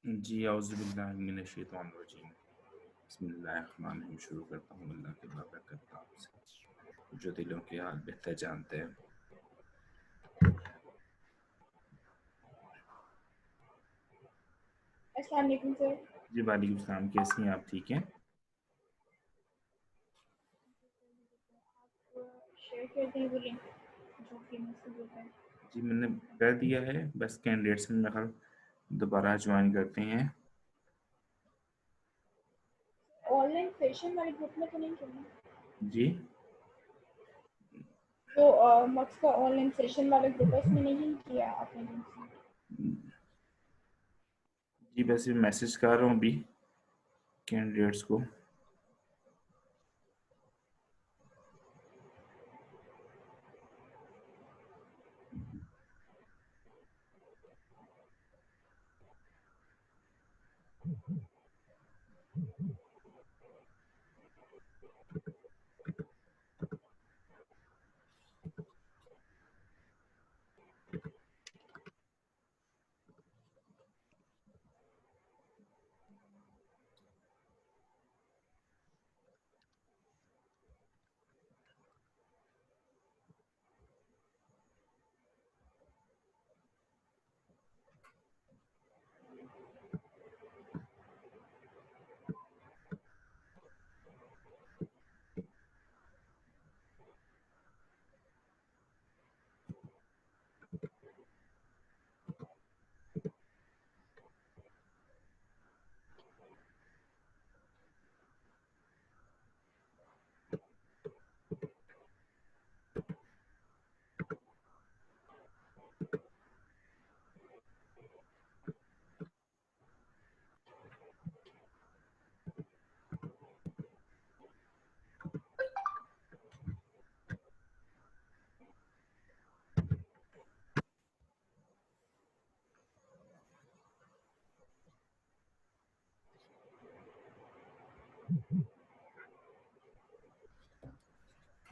जी औज़ुबिल्लाहि मिनश्शैतानिर्रजीम। बिस्मिल्लाहिर्रहमानिर्रहीम। शुरू करता हूँ अल्लाह के बाबरकत नाम से जो दिलों के हाल बेहतर जानते हैं। अस्सलाम वालेकुम सर। जी वालेकुम सलाम, कैसी हैं आप? ठीक हैं? शेयर कर दें वो लिंक जो कि मुझसे होता है। जी मैंने कर दिया है, बस कैंडिडेट्स में मेरा दोबारा ज्वाइन करते हैं। ऑनलाइन सेशन वाले ग्रुप में तो नहीं करना जी जो मक्स का ऑनलाइन सेशन वाला ग्रुप है उसमें नहीं किया आपने लिंक से। जी वैसे मैसेज कर रहा हूँ अभी कैंडिडेट्स को।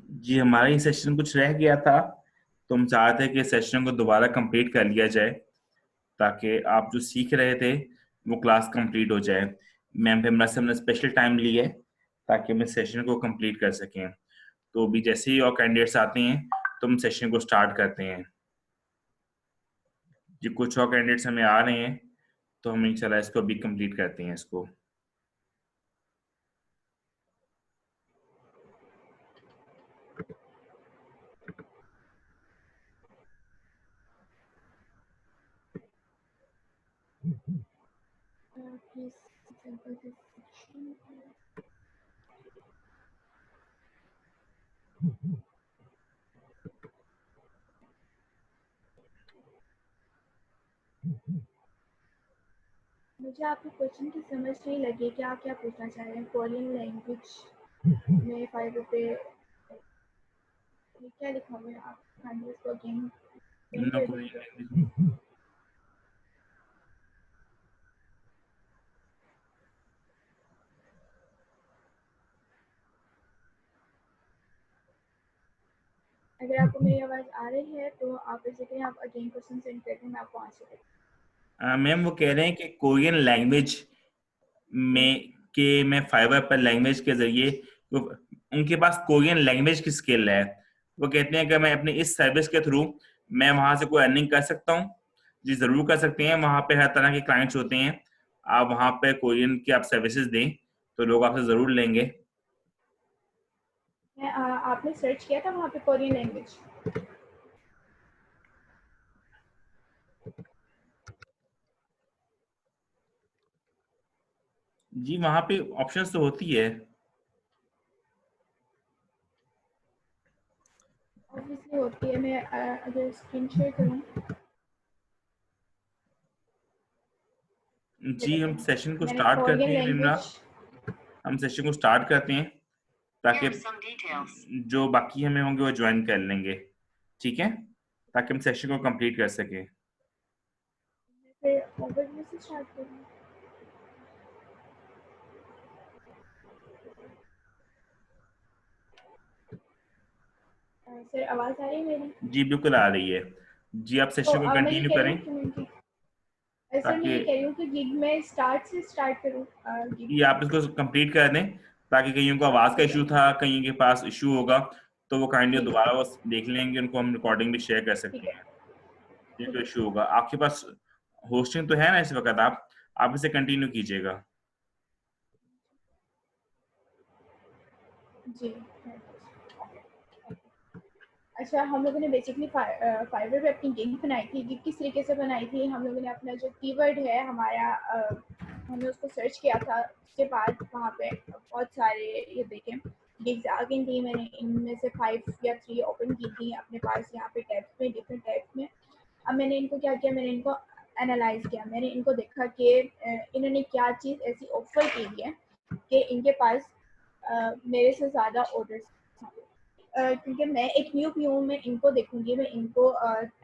जी हमारा ये सेशन कुछ रह गया था, तो हम चाहते हैं कि सेशन को दोबारा कंप्लीट कर लिया जाए ताकि आप जो सीख रहे थे वो क्लास कंप्लीट हो जाए। मैम फिर हमारे से हमने स्पेशल टाइम लिया है ताकि हम इस सेशन को कंप्लीट कर सकें। तो अभी जैसे ही और कैंडिडेट्स आते हैं तो हम सेशन को स्टार्ट करते हैं। जी कुछ और कैंडिडेट्स हमें आ रहे हैं तो हम इंशाल्लाह इसको अभी कंप्लीट करते हैं इसको। प्लीज सिंपल से सेक्शन मुझे आपके क्वेश्चन की समझ नहीं लगी कि आप क्या पूछना चाह रहे हैं। कोरियन लैंग्वेज में 5 रुपये ये क्या लिखा हुआ है? आप काइंडली इसको अगेन एक्सप्लेन कर दीजिए। अगर आपको मेरी आवाज़ आ रही है तो आप बेसिकली आप अगेन क्वेश्चन सेंड कर दें, मैं आपको आंसर कर मैम वो कह रहे हैं कि कोरियन लैंग्वेज में फाइवर पर लैंग्वेज के जरिए उनके पास कोरियन लैंग्वेज की स्किल है। वो कहते हैं कि मैं अपनी इस सर्विस के थ्रू मैं वहां से कोई अर्निंग कर सकता हूँ। जी जरूर कर सकते हैं, वहां पे हर तरह के क्लाइंट्स होते हैं। आप वहां पे कोरियन की आप सर्विसेज दें तो लोग आपसे जरूर लेंगे। मैं आपने सर्च किया था वहाँ पे कोरियन लैंग्वेज? जी वहां पे ऑप्शंस तो होती है। ऑब्वियसली होती है। मैं अगर स्क्रीन शेयर करूँ ये जी देखें, हम सेशन को मैंने स्टार्ट करते कोरियन हैं निम्रा। लैंग्वेज हम सेशन को स्टार्ट करते हैं ताकि जो बाकी हमें होंगे वो ज्वाइन कर लेंगे, ठीक है, ताकि हम सेशन को कंप्लीट कर सकें। फिर ओवरव्यू से स्टार्ट करूँ। सर आवाज़ आ रही है मेरी? जी बिल्कुल आ रही है। जी आप तो सेशन को मैं ये कंटिन्यू कह रही करें। हूँ कि ऐसा मैं ताकि ये कह रही हूँ कि गिग में स्टार्ट करूँ गिग। ये आप इसको कंप्लीट कर दें, ताकि कईयों को आवाज़ का ठीक है, इशू था, कईयों के पास इशू होगा, तो वो काइंडली ठीक है, दोबारा वो देख लेंगे, उनको हम रिकॉर्डिंग भी शेयर कर सकते ठीक है, हैं जिनको ठीक है। इशू होगा। आपके पास होस्टिंग तो है ना इस वक्त? आप इसे कंटिन्यू कीजिएगा। जी। अच्छा, हम लोगों ने बेसिकली फाइवर पे अपनी गिग बनाई थी। गिग किस तरीके से बनाई थी, हम लोगों ने अपना जो कीवर्ड है हमारा, हमने उसको सर्च किया था। उसके बाद वहाँ पे बहुत सारे ये देखें गिग्स आ गई थी। मैंने इनमें से 5 या 3 ओपन की थी अपने पास यहाँ पे टैब्स में, डिफरेंट टैब्स में। अब मैंने इनको क्या किया, मैंने इनको एनालाइज किया। मैंने इनको देखा कि इन्होंने क्या चीज़ ऐसी ऑफर की हुई है कि इनके पास मेरे से ज़्यादा ऑर्डर्स। क्योंकि मैं एक न्यू पी हूँ, मैं इनको देखूंगी, मैं इनको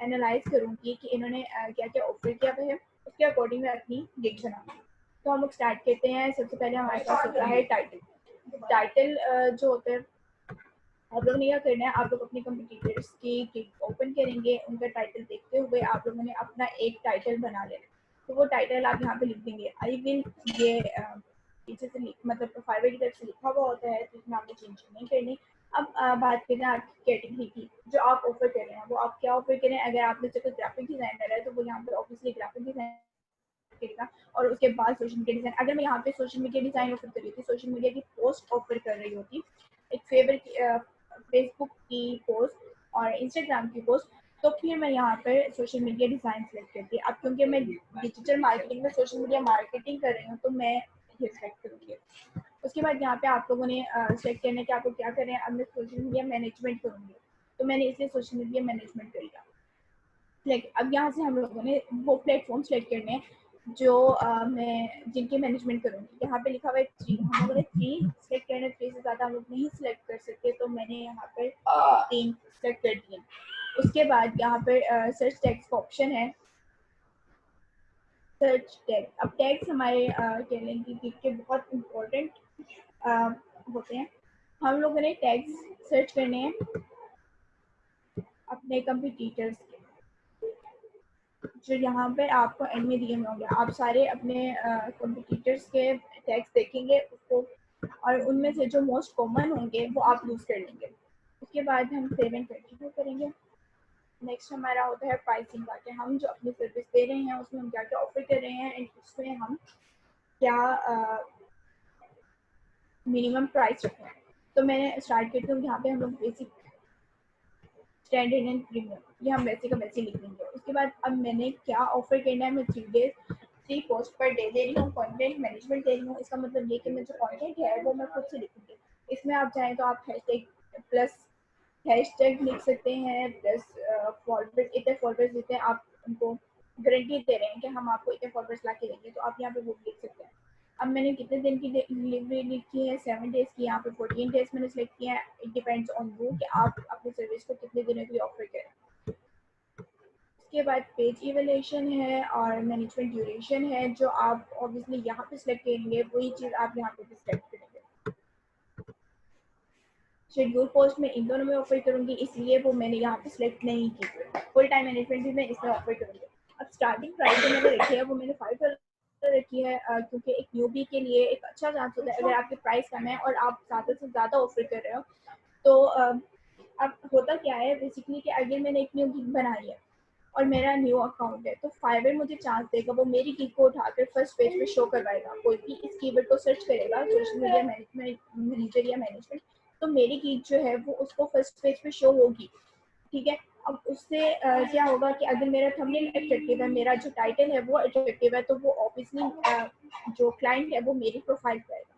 एनालाइज करूंगी कि इन्होंने क्या क्या ऑफर किया हुआ है, उसके अकॉर्डिंग मैं अपनी गिग बनाऊंगी। तो हम लोग स्टार्ट करते हैं। सबसे पहले हमारे पास होता है टाइटल। टाइटल जो होता है, आप लोगों ने क्या करना है, आप लोग अपने कंपटीटर्स की गिग ओपन करेंगे, उनका टाइटल देखते हुए आप लोगों ने अपना एक टाइटल बना लेना। तो वो टाइटल आप यहाँ पे लिख देंगे आई विल। ये पीछे से मतलब फाइवर की तरफ से लिखा हुआ होता है, तो इसमें आपने चेंज नहीं करनी। अब बात करें आपकी कैटेगरी की, जो आप ऑफर कर रहे हैं वो आप क्या ऑफर करें। अगर आप में से कोई ग्राफिक डिजाइनर है तो वो यहाँ पे ऑब्वियसली ग्राफिक डिजाइन करेगा। और उसके बाद सोशल मीडिया डिजाइन, अगर मैं यहाँ पे सोशल मीडिया डिजाइन ऑफर कर रही थी, सोशल मीडिया की पोस्ट ऑफर कर रही होती, एक फेसबुक की पोस्ट और इंस्टाग्राम की पोस्ट, तो फिर मैं यहाँ पर सोशल मीडिया डिजाइन सेलेक्ट करती। अब क्योंकि मैं डिजिटल मार्केटिंग में सोशल मीडिया मार्केटिंग कर रही हूँ, तो मैं ये सेलेक्ट करूँगी। उसके बाद यहाँ पे आप लोगों ने सेलेक्ट करना है कि आपको क्या करें। अब मैं सोशल मीडिया मैनेजमेंट करूँगी, तो मैंने इसलिए सोशल मीडिया मैनेजमेंट कर लिया। अब यहाँ से हम लोगों ने वो प्लेटफॉर्म सेलेक्ट करने हैं जो मैं जिनकी मैनेजमेंट करूँगी। यहाँ पे लिखा हुआ है 3, हम लोगों ने 3 सेलेक्ट करने, 3 से ज़्यादा हम लोग नहीं सेलेक्ट कर सकते, तो मैंने यहाँ पर 3 सेलेक्ट कर दिए। उसके बाद यहाँ पर सर्च टैग्स का ऑप्शन है। सर्च टैग, अब टैग्स हमारे कह लें कि गिग के बहुत इम्पोर्टेंट होते हैं। हम लोगों ने टैग्स सर्च करने हैं अपने कंपटीटर्स के, जो यहाँ पे आपको एंड में दिए होंगे। आप सारे अपने कंपटीटर्स के टैग्स देखेंगे उसको, और उनमें से जो मोस्ट कॉमन होंगे वो आप यूज़ कर लेंगे। उसके बाद हम सेव एंड कंटिन्यू करेंगे। नेक्स्ट हमारा होता है प्राइसिंग का, कि हम जो अपनी सर्विस दे रहे हैं उसमें हम क्या क्या ऑफर कर रहे हैं, एंड उसमें हम क्या मिनिमम प्राइस रखना है। तो मैंने स्टार्ट करती हूँ, यहाँ पे हम लोग बेसिक, स्टैंडर्ड एंड प्रीमियम, ये हम वैसे का वैसे लिख देंगे। उसके बाद अब मैंने क्या ऑफर करना है, मैं 3 पोस्ट पर डे दे रही हूँ, कंटेंट मैनेजमेंट दे रही हूँ। इसका मतलब ये कि मैं जो कंटेंट है वो मैं खुद से लिखूंगी। इसमें आप चाहें तो आप हैशटैग प्लस हैशटैग लिख सकते हैं, प्लस फॉलोवर्स, इतने फॉलोवर्स जितने आप उनको गारंटी दे रहे हैं कि हम आपको इतने फॉलोवर्स ला के देंगे, तो आप यहाँ पे वो लिख सकते हैं। अब मैंने कितने दिन की डिलीवरी लिखी है, 7 डेज़ की, यहाँ पे 14 डेज़ मैंने सेलेक्ट किया है। इट डिपेंड्स ऑन यू कि आप अपनी सर्विस को कितने दिनों के लिए ऑफर करें। उसके बाद पेज इवैल्यूएशन है और मैनेजमेंट ड्यूरेशन है, जो आप ऑब्वियसली यहाँ पे सिलेक्ट करेंगे वही चीज़ आप यहाँ पे भी सिलेक्ट करेंगे। शेड्यूल पोस्ट में इन दोनों में ऑफर करूंगी, इसलिए वो मैंने यहाँ पे सिलेक्ट नहीं की। फुल टाइम मैनेजमेंट भी मैं इसमें ऑफर करूंगी। अब स्टार्टिंग प्राइस जो मैंने रखी है वो मैंने $5 रखी है, क्योंकि एक न्यूबी के लिए एक अच्छा चांस होता है अगर आपकी प्राइस कम है और आप ज़्यादा से ज़्यादा ऑफर कर रहे हो। तो अब होता क्या है बेसिकली कि अगर मैंने एक न्यू गिग बनाई है और मेरा न्यू अकाउंट है, तो फाइवर मुझे चांस देगा, वो मेरी गिग को उठाकर फर्स्ट पेज पे शो करवाएगा। कोई भी इस कीवर्ड को सर्च करेगा, सोशल मीडिया मैनेजमेंट मैनेजर या मैनेजमेंट, तो मेरी गिग जो है वो उसको फर्स्ट पेज पे शो होगी। ठीक है। अब उससे क्या होगा कि अगर मेरा थंबनेल अट्रैक्टिव है, मेरा जो टाइटल है वो अट्रैक्टिव है, तो वो ऑब्वियसली जो क्लाइंट है वो मेरी प्रोफाइल पे आएगा।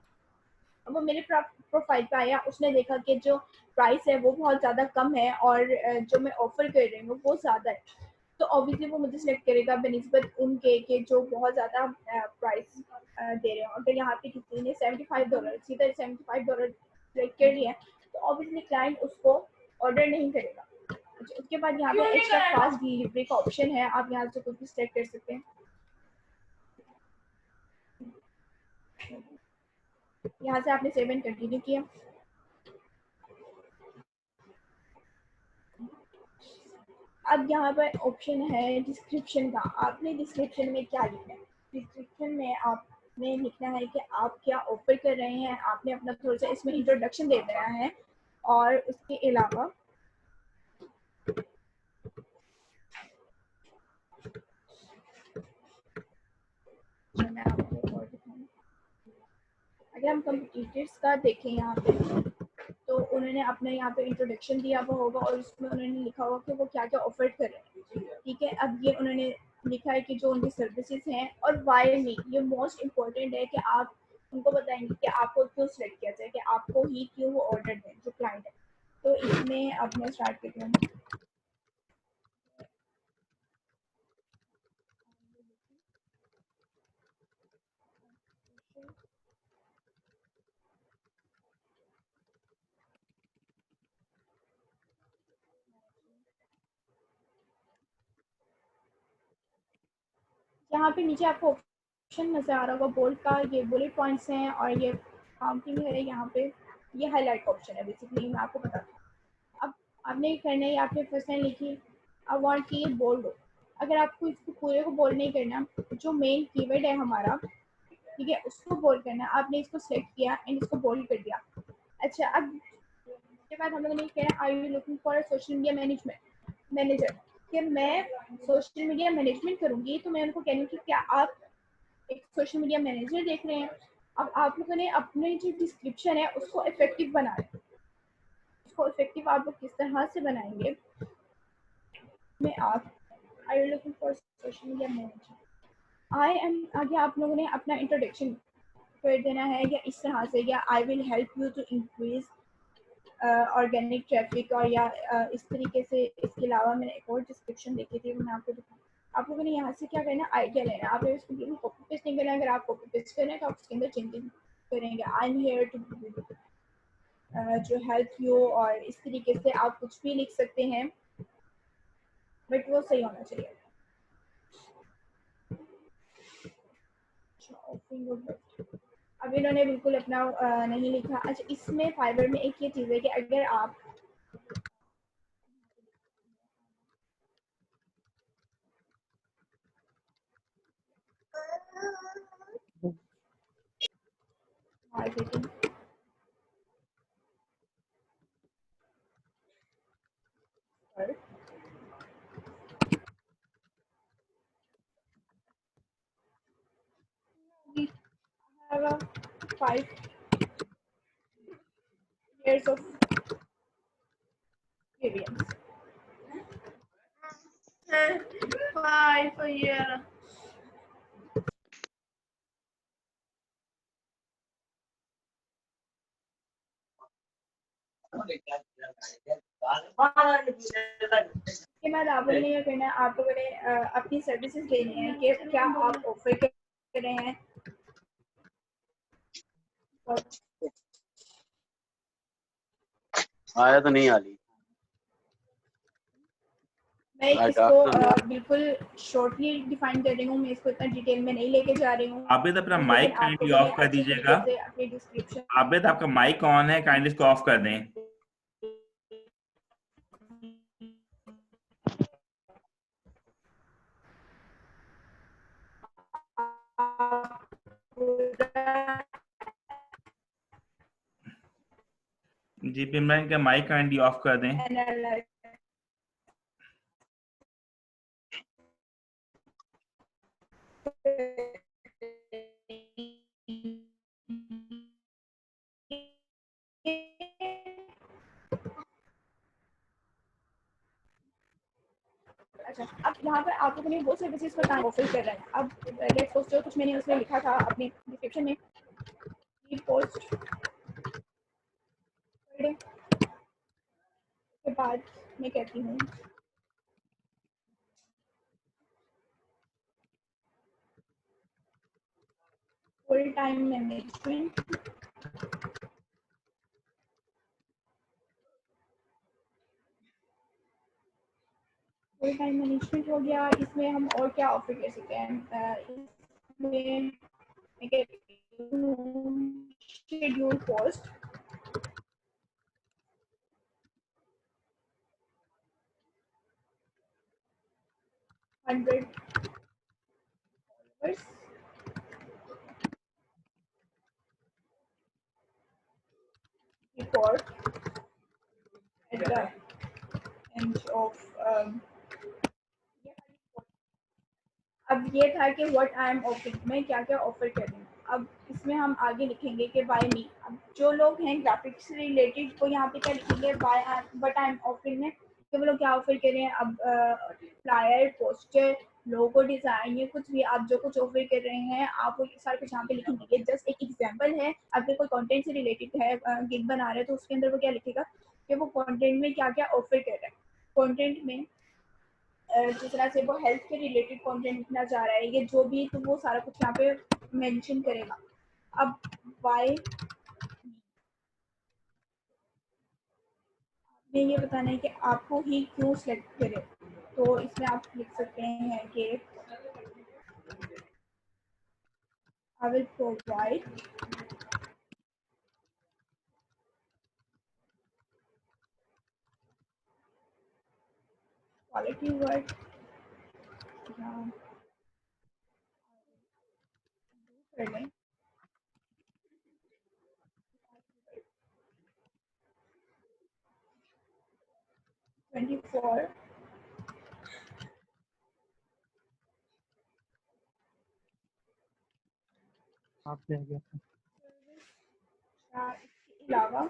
अब वो मेरे प्रोफाइल पे आया, उसने देखा कि जो प्राइस है वो बहुत ज़्यादा कम है और जो मैं ऑफर कर रही हूँ वो ज़्यादा है, तो ऑब्वियसली वो मुझे सिलेक्ट करेगा बनिस्बत उनके के जो बहुत ज़्यादा प्राइस दे रहे हो। अगर यहाँ पे किसी ने $75 सीधा $75 सिलेक्ट कर लिया है, तो ऑब्वियसली क्लाइंट उसको ऑर्डर नहीं करेगा। अच्छा, उसके बाद यहाँ पे एक्स्ट्रा फास्ट डिलीवरी का ऑप्शन है, आप यहाँ से कुछ भी सिलेक्ट कर सकते हैं। यहाँ से आपने सेव एंड कंटिन्यू किया। अब यहाँ पर ऑप्शन है डिस्क्रिप्शन का। आपने डिस्क्रिप्शन में क्या लिखना है? डिस्क्रिप्शन में आपने लिखना है कि आप क्या ऑफर कर रहे हैं। आपने अपना थोड़ा सा इसमें इंट्रोडक्शन दे देना है, और उसके अलावा मैं आपको और दिखाऊँ, अगर हम कंप्यूटर्स का देखें यहाँ पे, तो उन्होंने अपने यहाँ पे इंट्रोडक्शन दिया हुआ होगा और उसमें उन्होंने लिखा होगा कि वो क्या क्या ऑफर कर रहे हैं। ठीक है, अब ये उन्होंने लिखा है कि जो उनकी सर्विसेज हैं और वाई मी, ये मोस्ट इम्पोर्टेंट है कि आप उनको बताएंगे कि आपको क्यों सिलेक्ट किया जाए, कि आपको ही क्यों वो ऑर्डर दें जो क्लाइंट है। तो इसमें अब मैं स्टार्ट करती हूँ। यहाँ पे नीचे आपको ऑप्शन नजर आ रहा होगा बोल्ड का, ये बुलेट पॉइंट्स हैं और ये काउंटिंग है यहाँ पे, ये हाईलाइट का ऑप्शन है बेसिकली। मैं आपको बताती हूँ। अब आपने ये करना है, आपने फर्स्ट लाइन लिखी, आई वांट कि ये बोल्ड हो। अगर आपको इसको पूरे को बोल्ड नहीं करना, जो मेन कीवर्ड है हमारा, ठीक है, उसको बोल्ड करना है। आपने इसको सेलेक्ट किया एंड इसको बोल्ड कर दिया। अच्छा, अब उसके बाद हम लोगों ने कहना, are you looking for social media management manager, कि मैं सोशल मीडिया मैनेजमेंट करूंगी। तो मैं उनको कहूँगी कि क्या आप एक सोशल मीडिया मैनेजर देख रहे हैं। अब आप लोगों ने अपने जो डिस्क्रिप्शन है उसको इफेक्टिव बनाना है। उसको इफेक्टिव आप लोग किस तरह से बनाएंगे, में आप I am looking for social media manager, I am, आगे आप लोगों ने अपना इंट्रोडक्शन कर देना है या इस तरह से, या I will help you to increase organic traffic, और या इस तरीके से। इसके अलावा मैंने एक और डिस्क्रिप्शन देखी थी, वो मैं आपको दिखाऊँ। आप लोगों ने यहाँ से क्या करना है, आइडिया लेना है। आप लोग इसको बिल्कुल कॉपी पेस्ट नहीं करना है। अगर आप कॉपी पेस्ट करें तो आप उसके अंदर चेंजेस करेंगे। आई एम हेयर टू जो हेल्प यू, और इस तरीके से आप कुछ भी लिख सकते हैं, बट वो सही होना चाहिए। अब इन्होंने बिल्कुल अपना नहीं लिखा। अच्छा, इसमें फाइबर में एक ये चीज़ है कि अगर आप मार्केटिंग पर we have a 5 years of experience. 5 year. के बाद आप लोगों ने ये करना है, आप लोगों ने अपनी सर्विसेज देनी है कि क्या आप ऑफर कर रहे हैं। और आया तो नहीं आली। मैं इसको बिल्कुल शॉर्टली डिफाइन कर रही हूँ। मैं इसको इतना डिटेल में नहीं लेके जा रही हूँ। आबिद अपना लेकिन माइक आप काइंडली लोगों ने ऑफ कर अच्छे दीजिएगा। तरीके से अपनी डिस्क्रिप्शन। आबिद आपका माइक ऑन है, काइंडली इसको ऑफ कर दें। जी पिमरान का माइक काइंडली ऑफ कर दें। अच्छा, अब यहाँ पर आप लोगों ने वो सर्विसेज पर काम ऑफर कर रहे हैं। अब लेट्स सपोज जो कुछ मैंने उसमें लिखा था अपने डिस्क्रिप्शन में, पोस्ट के बाद मैं कहती हूँ full time management. Full time management हो गया। इसमें हम और क्या ऑफर कर सकते हैं, इसमें मैं कहती हूँ schedule post, 100 followers, report at the end of अब ये था कि व्हाट आई एम ऑफरिंग, मैं क्या क्या ऑफर कर रही हूँ। अब इसमें हम आगे लिखेंगे कि बाय मी। अब जो लोग हैं ग्राफिक्स से रिलेटेड वो यहाँ पे क्या लिखेंगे, by what I am offering में कि वो लोग क्या ऑफर कर रहे हैं। अब फ्लायर, पोस्टर, लोगो डिजाइन, ये कुछ भी आप जो कुछ ऑफर कर रहे हैं आप वो सारा कुछ यहाँ पे लिखेंगे। ये जस्ट एक एग्जांपल है। अगर कोई कंटेंट से रिलेटेड है, गिग बना रहे हैं, तो उसके अंदर वो क्या लिखेगा कि वो कंटेंट में क्या क्या ऑफर कर रहा है। कंटेंट में जिस तरह से वो हेल्थ के रिलेटेड कंटेंट लिखना चाह रहा है, ये जो भी, तो वो सारा कुछ यहाँ पे मेंशन करेगा। अब वाई में ये बताना है कि आपको ही क्यों सेलेक्ट करे, तो इसमें आप लिख सकते हैं कि I will provide quality work कर लें 24 आपसे आ गया था। इसके अलावा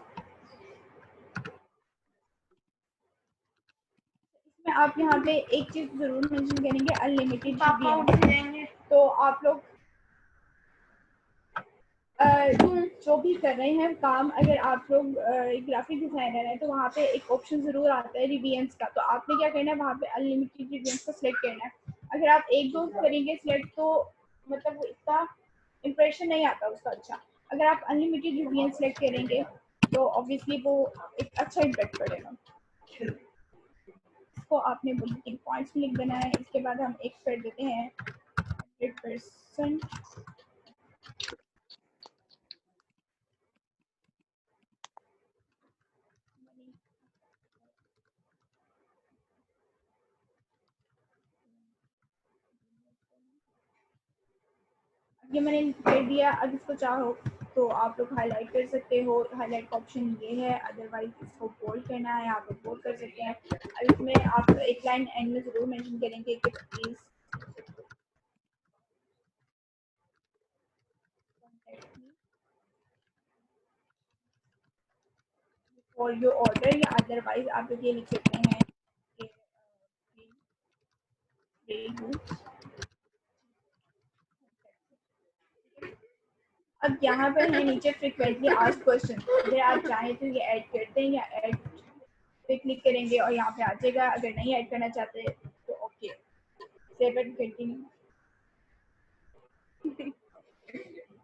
इसमें आप यहाँ पे एक चीज जरूर मेंशन करेंगे, अनलिमिटेड वीडियो। तो आप लोग जो भी कर रहे हैं काम, अगर आप लोग ग्राफिक डिजाइनर हैं तो वहाँ पे एक ऑप्शन जरूर आता है रिवीएंस का। तो आपने क्या करना है, वहाँ पे अनलिमिटेड रिवीएंस को सिलेक्ट करना है। अगर आप एक दो करेंगे सिलेक्ट तो मतलब इसका इंप्रेशन नहीं आता उसका अच्छा। अगर आप अनलिमिटेड रिवीएंस सिलेक्ट करेंगे तो ऑब्वियसली वो एक अच्छा इम्पैक्ट पड़ेगा। इसको आपने बुलेटिन पॉइंट्स में लिख देना है। इसके बाद हम एक कर देते हैं 100%। ये मैंने कर दिया। अब इसको चाहो तो आप लोग हाईलाइट कर सकते हो, हाईलाइट का ऑप्शन ये है। अदरवाइज इसको बोल्ड करना है, आप लोग बोल्ड कर सकते हैं। अब इसमें आप एक लाइन एंड में जरूर मेंशन करेंगे कि please contact me for your order, या अदरवाइज आप लोग ये लिख सकते हैं कि अब यहाँ पर है नीचे फ्रीक्वेंटली आस्क्ड क्वेश्चन। अगर आप चाहें तो ये ऐड करते हैं या ऐड पे क्लिक करेंगे और यहाँ पे आ जाएगा। अगर नहीं ऐड करना चाहते तो okay, save and continue.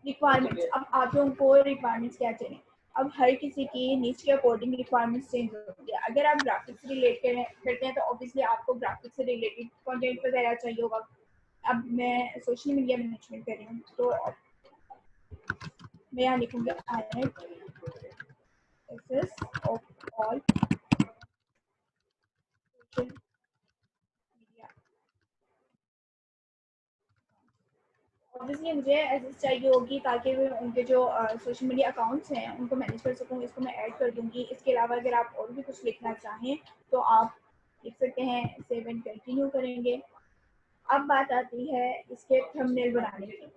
Requirements, अब आप लोगों को रिक्वायरमेंट्स क्या चाहिए। अब हर किसी की नीच के अकॉर्डिंग रिक्वायरमेंट्स चेंज होती है। अगर आप ग्राफिक्स से रिलेट करते हैं तो ऑब्वियसली आपको ग्राफिक्स से रिलेटेड कंटेंट वगैरह चाहिए होगा। अब मैं सोशल मीडिया मैनेजमेंट कर रही हूँ तो मैं यहाँ लिखूंगी I of all social media. Obviously मुझे एसेस चाहिए होगी ताकि मैं उनके जो सोशल मीडिया अकाउंट्स हैं उनको मैनेज कर सकूँ। इसको मैं ऐड कर दूंगी। इसके अलावा अगर आप और भी कुछ लिखना चाहें तो आप लिख सकते हैं, सेव एंड कंटिन्यू करेंगे। अब बात आती है इसके थंबनेल बनाने की।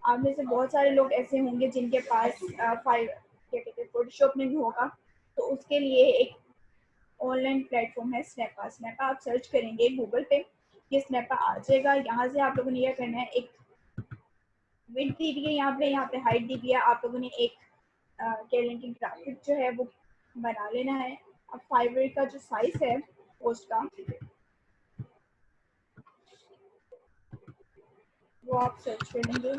आप में से बहुत सारे लोग ऐसे होंगे जिनके पास फाइल क्या कहते हैं फोटोशॉप नहीं होगा, तो उसके लिए एक ऑनलाइन प्लेटफॉर्म है स्नैपा। स्नैपा आप सर्च करेंगे गूगल पे, ये स्नैपा आ जाएगा। यहाँ से आप लोगों ने यह करना है, एक विड्थ दी हुई है यहाँ पे हाइट दी हुई है। आप लोगों ने एक कैलेंडर ग्राफिक जो है वो बना लेना है। अब फाइवर का जो साइज है पोस्ट का वो आप सर्च कर लेंगे।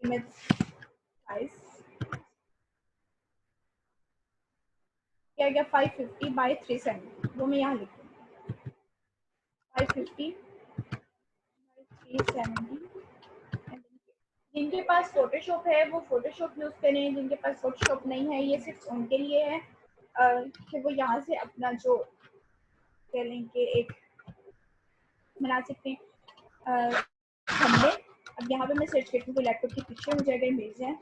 इमेज साइज क्या गया 550 बाई 370, वो मैं यहाँ लिख दूँगी 550 बाई 370। जिनके पास फोटोशॉप है वो फोटोशॉप यूज करें, जिनके पास फोटोशॉप नहीं है ये सिर्फ उनके लिए है कि वो यहाँ से अपना जो कह लें कि एक बना सकते हैं। हमने अब यहाँ पे मैं सर्च करती हूँ लैपटॉप की पिक्चर मुझे अगर मिल जाए,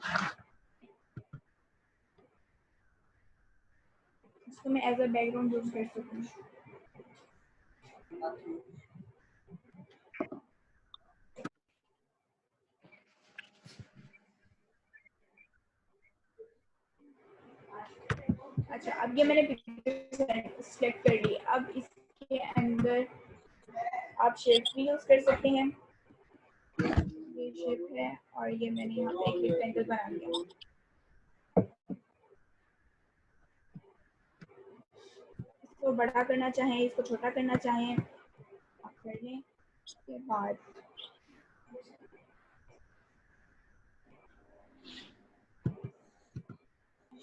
इसको मैं एज अ बैकग्राउंड यूज कर सकती हूँ। अच्छा, अब ये मैंने पिक्चर सेलेक्ट कर ली। अब इसके अंदर आप शेप भी यूज कर सकते हैं। ये शेप है और ये मैंने यहाँ पे एक रेक्टेंगल बना लिया। इसको बड़ा करना चाहें, इसको छोटा करना चाहें, आप कर लें। उसके बाद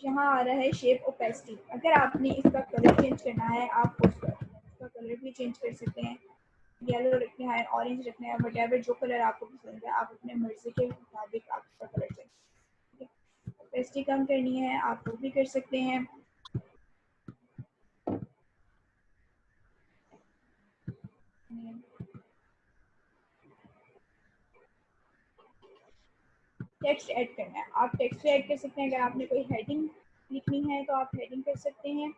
यहाँ आ रहा है शेप ओपेसिटी। अगर आपने इसका कलर चेंज करना है, आप इसका कलर भी चेंज कर सकते हैं। येलो रखना है, ऑरेंज रखना है, वट जो कलर आपको पसंद है आप अपने मर्जी के मुताबिक आप इसका कलर चेंज कर सकते हैं। ओपेसिटी कम करनी है आप वो भी कर सकते हैं। टेक्स्ट ऐड करना है, आप टेक्स्ट ऐड कर सकते हैं। अगर आपने कोई हेडिंग लिखनी है तो आप हेडिंग कर सकते हैं।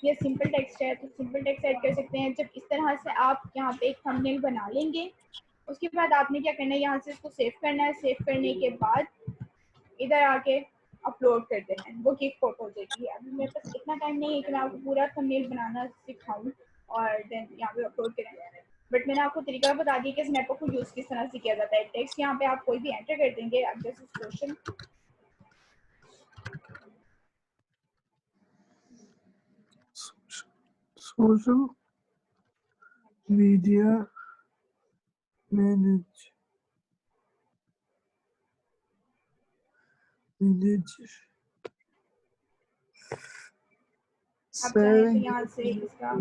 ये सिंपल टेक्स्ट है तो सिंपल टेक्स्ट ऐड कर सकते हैं। जब इस तरह से आप यहाँ पे एक थंबनेल बना लेंगे, उसके बाद आपने क्या करना है, यहाँ से इसको सेव करना है। सेव करने के बाद इधर आके अपलोड कर देना है, वो गिग फोटो हो जाएगी। अभी मेरे पास इतना टाइम नहीं है कि मैं आपको पूरा थंबनेल बनाना सिखाऊं और देन यहाँ पे अपलोड करें, बट मैंने आपको तरीका बता दिया कि स्नैपो को यूज किस तरह से किया जाता है। टेक्स्ट यहाँ पे आप कोई भी एंटर कर देंगे। अब जैसे क्वेश्चन सोशल मीडिया मैनेजर आप चाहें तो यहाँ से इसका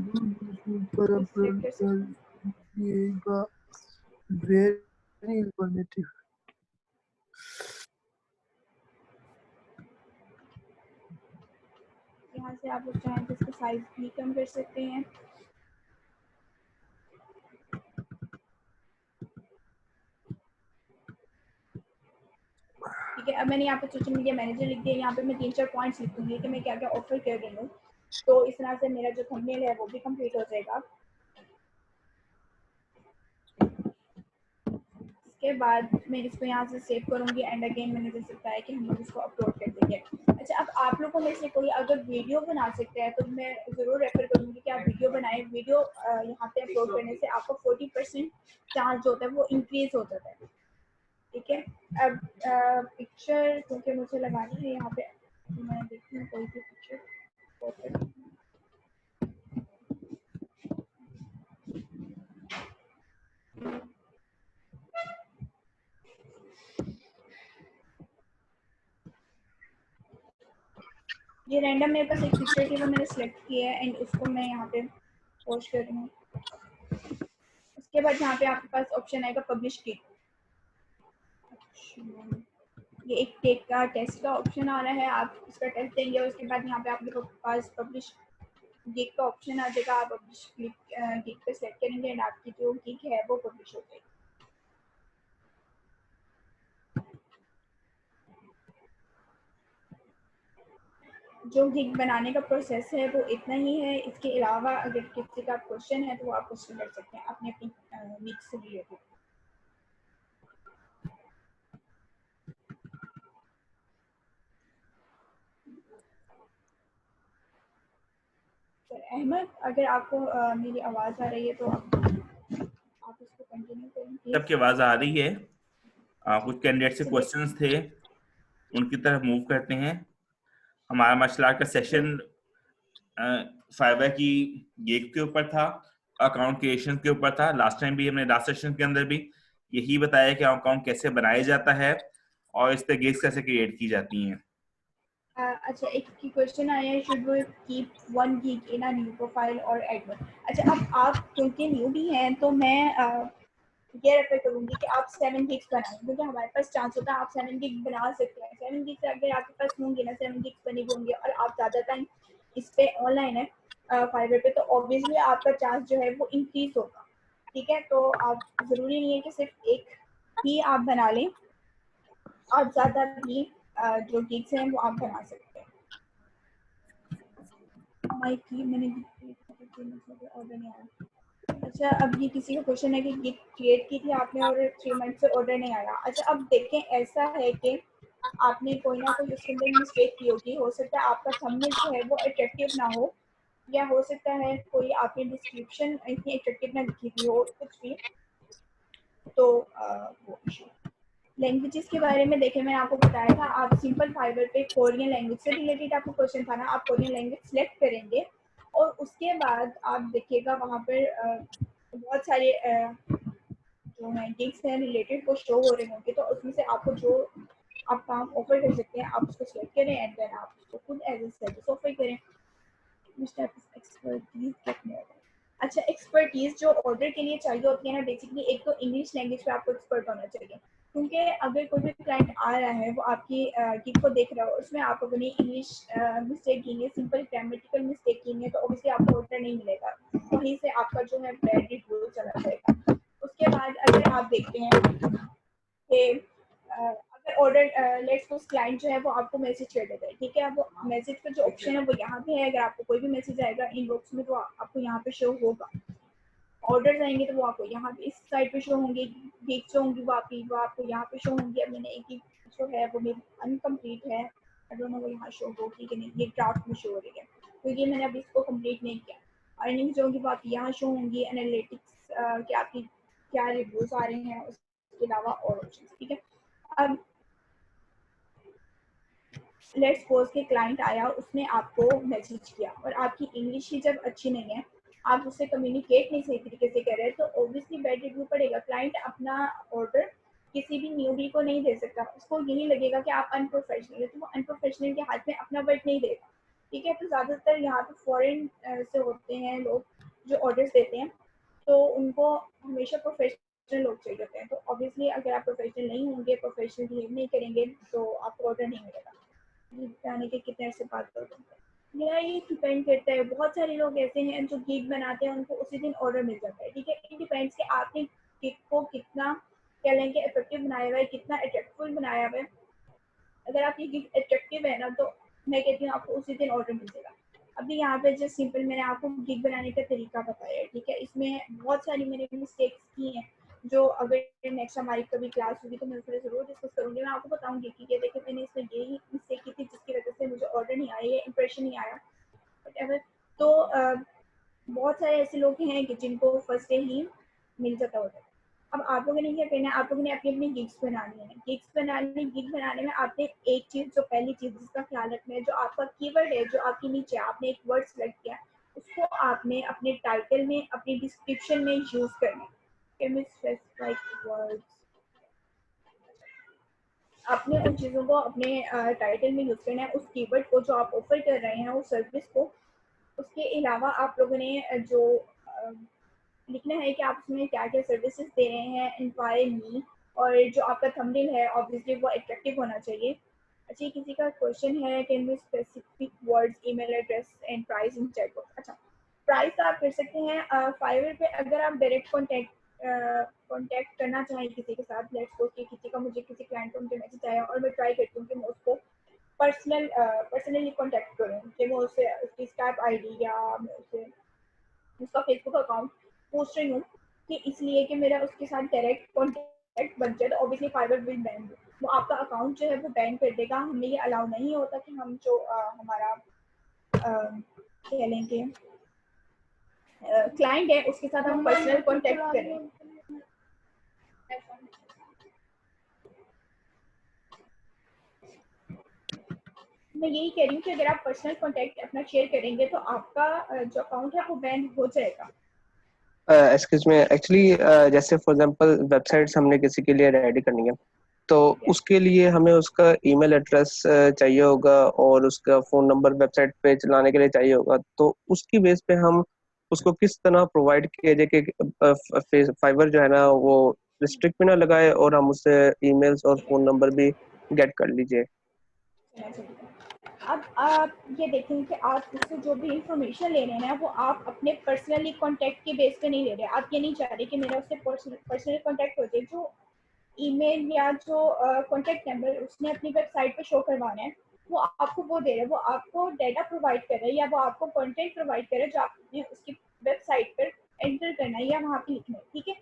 पर सिलेक्ट कर सकते हैं। करिएगा। Very informative. यहाँ से आप लोग चाहें तो इसका साइज भी कम कर सकते हैं। ठीक है, अब मैंने यहाँ पे सोशल मीडिया मैनेजर लिख दिया। यहाँ पे मैं 3-4 पॉइंट्स लिख दूंगी कि मैं क्या क्या ऑफर कर रही हूँ, तो इस तरह से मेरा जो थंबनेल है वो भी कंप्लीट हो जाएगा। इसके बाद मैं इसको यहाँ से सेव करूँगी एंड अगेन मैंने जैसे बताया कि हम लोग इसको अपलोड कर देंगे। अच्छा, अब आप लोगों में से कोई अगर वीडियो बना सकते हैं तो मैं ज़रूर रेफर करूँगी कि आप वीडियो बनाएं। वीडियो यहाँ पे अपलोड करने से आपका 40% चार्ज जो होता है वो इंक्रीज हो जाता है। ठीक है, अब पिक्चर क्योंकि मुझे लगानी है यहाँ पे, मैं देखती हूँ कोई भी पिक्चर। ये रैंडम मेरे पास एक पिक्चर थी वो मैंने सेलेक्ट किया है एंड उसको मैं यहाँ पे पोस्ट कर रही हूँ। उसके बाद यहाँ पे आपके पास ऑप्शन आएगा पब्लिश टेक। ये एक टेक का टेस्ट का ऑप्शन आ रहा है, आप इसका टेस्ट देंगे। उसके बाद यहाँ पे आपके पास पब्लिश गिग का ऑप्शन आ जाएगा। आप पब्लिश गिग पे सेलेक्ट करेंगे एंड आपकी जो गिग है वो पब्लिश हो जाएगी। जो गिग बनाने का प्रोसेस है वो इतना ही है। इसके अलावा अगर किसी का क्वेश्चन है तो वो आप क्वेश्चन कर सकते हैं अपने अपनी गिग से रिलेटेड। अहमद, अगर आपको मेरी आवाज़ आ रही है तो आप इसको कंटिन्यू करें। सबकी आवाज आ रही है। कुछ कैंडिडेट से क्वेश्चंस थे, उनकी तरफ मूव करते हैं। हमारा मार्शल आर्ट का सेशन फाइबर की गिग के ऊपर था, अकाउंट क्रिएशन के ऊपर था। लास्ट टाइम भी हमने लास्ट सेशन के अंदर भी यही बताया कि अकाउंट कैसे बनाया जाता है और इस पे गिग्स कैसे क्रिएट की जाती हैं। अच्छा, एक की क्वेश्चन आया है, should we keep 1 gig in a new profile और ऐड वन। अच्छा, अब आप क्योंकि न्यू भी हैं तो मैं ये रेफर करूंगी कि आप 7 गिग्स बनाएं, क्योंकि हमारे पास चांस होता है आप 7 गिग बना सकते हैं। 7 गिग्स अगर आपके पास होंगे ना, 7 गिग्स बने होंगे और आप ज़्यादा टाइम इस पे ऑनलाइन है फाइवर पे, तो ऑब्वियसली आपका चांस जो है वो इंक्रीज होगा। ठीक है, तो आप ज़रूरी नहीं है कि सिर्फ एक ही आप बना लें, आप ज़्यादा भी जो गिग्स हैं वो आप बना सकते हैं। माइक की मैंने ऑर्डर नहीं आया। अच्छा, अब ये किसी का क्वेश्चन है कि गिग क्रिएट की थी आपने और 3 मंथ से ऑर्डर नहीं आया। अच्छा, अब देखें, ऐसा है कि आपने कोई ना कोई उसके अंदर मिस्टेक की होगी। हो सकता है आपका थंबनेल जो है वो अट्रैक्टिव ना हो, या हो सकता है कोई आपने डिस्क्रिप्शन इतनी अट्रैक्टिव ना लिखी हुई हो, कुछ भी। तो वो इशू। लैंग्वेजेस के बारे में देखें, मैंने आपको बताया था, आप सिंपल फाइबर पे कोरियन लैंग्वेज से रिलेटेड आपको क्वेश्चन था ना, आप कोरियन लैंग्वेज सेलेक्ट करेंगे और उसके बाद आप देखिएगा वहाँ पर बहुत सारे जो है गिग्स हैं रिलेटेड वो शो हो रहे होंगे। तो उसमें से आपको जो आप काम ऑफर कर सकते हैं आप उसको सिलेक्ट करें एंड देन आप उसको खुद एज ए सर्विस ऑफर करें। अच्छा, एक्सपर्टीज जो ऑर्डर के लिए चाहिए होती है ना, बेसिकली एक तो इंग्लिश लैंग्वेज पे आपको एक्सपर्ट होना चाहिए, क्योंकि अगर कोई भी क्लाइंट आ रहा है वो आपकी गिग को देख रहा हो, उसमें आप अपनी इंग्लिश मिस्टेक की है, सिंपल ग्रामेटिकल मिस्टेक की है, तो ऑब्वियसली आपको ऑर्डर नहीं मिलेगा, वहीं से आपका जो है बैड रिव्यू चला जाएगा। उसके बाद अगर आप देखते हैं कि अगर ऑर्डर लेट्स सपोज क्लाइंट जो है वो आपको मैसेज कर देता है, ठीक है, अब वो मैसेज का जो ऑप्शन है वो यहाँ पे है, अगर आपको कोई भी मैसेज आएगा इनबॉक्स में तो आपको यहाँ पे शो होगा। ऑर्डर्स आएंगे तो वो आपको यहाँ पे इस साइड पे शो होंगे, गिग्स जो होंगी वो आपको यहाँ पे शो होंगी। अब मैंने एक गिग जो है वो मेरी अनकम्प्लीट है, आई डोंट नो वो यहाँ शो होगी कि नहीं, ये ड्राफ्ट में शो हो रही है क्योंकि मैंने अभी इसको कंप्लीट नहीं किया। अर्निंग जो होंगी वो आपकी यहाँ शो होंगी, एनालिटिक्स कि आपकी क्या रिव्यूज आ रहे हैं, उसके अलावा और ऑप्शन, ठीक है। अब लेट्स सपोज के क्लाइंट आया, उसने आपको मैसेज किया और आपकी इंग्लिश ही जब अच्छी नहीं है, आप उससे कम्युनिकेट नहीं सही तरीके से कर रहे, तो ऑब्वियसली बैड रिव्यू पड़ेगा। क्लाइंट अपना ऑर्डर किसी भी न्यूबी को नहीं दे सकता, उसको यही लगेगा कि आप अनप्रोफेशनल है, तो वो अनप्रोफेशनल के हाथ में अपना वर्ड नहीं देगा, ठीक है। तो ज़्यादातर यहाँ पे फॉरेन से होते हैं लोग जो ऑर्डर्स देते हैं, तो उनको हमेशा प्रोफेशनल लोग चाहिए होते हैं। तो ऑब्वियसली अगर आप प्रोफेशनल नहीं होंगे, प्रोफेशनल बिहेव नहीं करेंगे, तो आपको ऑर्डर नहीं मिलेगा। जाने के कितने से बात करोगे, मेरा ये डिपेंड करता है। बहुत सारे लोग ऐसे हैं जो गिग बनाते हैं, उनको उसी दिन ऑर्डर मिल जाता है, ठीक है। इट डिपेंड्स कि आपने गिग को कितना क्या लेंगे अट्रैक्टिव बनाया हुआ है, कितना अट्रैक्टिव बनाया हुआ है। अगर आप ये गिग अट्रैक्टिव है ना, तो मैं कहती हूँ आपको उसी दिन ऑर्डर मिल जाएगा। अभी यहाँ पे जस्ट सिंपल मैंने आपको गिग बनाने का तरीका बताया है, ठीक है। इसमें बहुत सारी मैंने मिस्टेक्स की हैं जो अगर नेक्स्ट हमारी कभी क्लास होगी तो मैं उसमें ज़रूर डिस्कस करूँगी। मैं आपको बताऊँगी कि ये देखिए मैंने इसमें यही मिस्टेक की थी जिसकी वजह से मुझे ऑर्डर नहीं आया, इंप्रेशन नहीं आया, बट तो बहुत सारे ऐसे लोग हैं कि जिनको फर्स्ट डे ही मिल जाता ऑर्डर। अब आप लोगों ने क्या करना है, आप लोगों ने अपनी अपनी गिग्स बनानी है। गिग बनाने में आपने एक चीज़, जो पहली चीज़ जिसका ख्याल रखना है, जो आपका कीवर्ड है, जो आपके नीचे आपने एक वर्ड सेलेक्ट किया, उसको आपने अपने टाइटल में, अपनी डिस्क्रिप्शन में यूज़ करना है। अपने उन चीज़ों को अपने टाइटल में यूज़ करना है, उस कीवर्ड को जो आप ऑफर कर रहे हैं, उस सर्विस को। उसके अलावा आप लोगों ने जो लिखना है कि आप उसमें क्या क्या सर्विसेज दे रहे हैं, इंक्वायरी मी, और जो आपका थंबनेल है ऑब्वियसली वो अट्रैक्टिव होना चाहिए। अच्छा, किसी का क्वेश्चन है, can we specific words, email address and price in chat box. अच्छा, प्राइस आप कर सकते हैं फाइवर पे। अगर आप डायरेक्ट कॉन्टैक्ट करना चाहें किसी के साथ, लेट्स सपोज कि किसी का मुझे किसी क्लाइंट को मुझे मैसेज आया और मैं ट्राई करती हूँ कि मैं उसको पर्सनली कॉन्टैक्ट करूँ, कि मैं उससे उसकी स्कैप आईडी या मैं उससे उसका फेसबुक अकाउंट पूछ रही हूँ, कि इसलिए कि मेरा उसके साथ डायरेक्ट कॉन्टैक्ट बन जाए, तो ऑब्वियसली फाइवर विल बैन, वो आपका अकाउंट जो है वो बैन कर देगा। हमें ये अलाउ नहीं होता कि हम जो हमारा कह लेंगे क्लाइंट है उसके साथ हम पर्सनल कॉन्टैक्ट करें। मैं यही कह रही हूँ कि अगर आप पर्सनल कॉन्टैक्ट अपना शेयर करेंगे तो आपका जो अकाउंट है वो बैन हो जाएगा। एक्सक्यूज मी, एक्चुअली जैसे फॉर एग्जांपल वेबसाइट्स हमने किसी के लिए रेडी करनी है, तो उसके लिए हमें उसका ईमेल एड्रेस चाहिए होगा और उसका फ़ोन नंबर वेबसाइट पे चलाने के लिए चाहिए होगा। तो उसकी बेस पे हम उसको किस तरह प्रोवाइड किया जाए कि फाइवर जो है ना वो रिस्ट्रिक्ट भी ना लगाए और हम उससे ईमेल्स और फ़ोन नंबर भी गेट कर लीजिए। अब आप ये देखें कि आप उससे जो भी इंफॉर्मेशन ले रहे हैं ना वो आप अपने पर्सनली कॉन्टैक्ट के बेस पे नहीं ले रहे। आप ये नहीं चाह रहे कि मेरा उससे पर्सनल कॉन्टैक्ट हो जाए। जो ईमेल या जो कॉन्टैक्ट नंबर उसने अपनी वेबसाइट पे शो करवाना है वो आपको वो दे रहा है, वो आपको डाटा प्रोवाइड कर रहा है या वो आपको कंटेंट प्रोवाइड कर रहा है जो आपने उसकी वेबसाइट पर एंटर करना है या वहाँ पे लिखना है। ठीक है,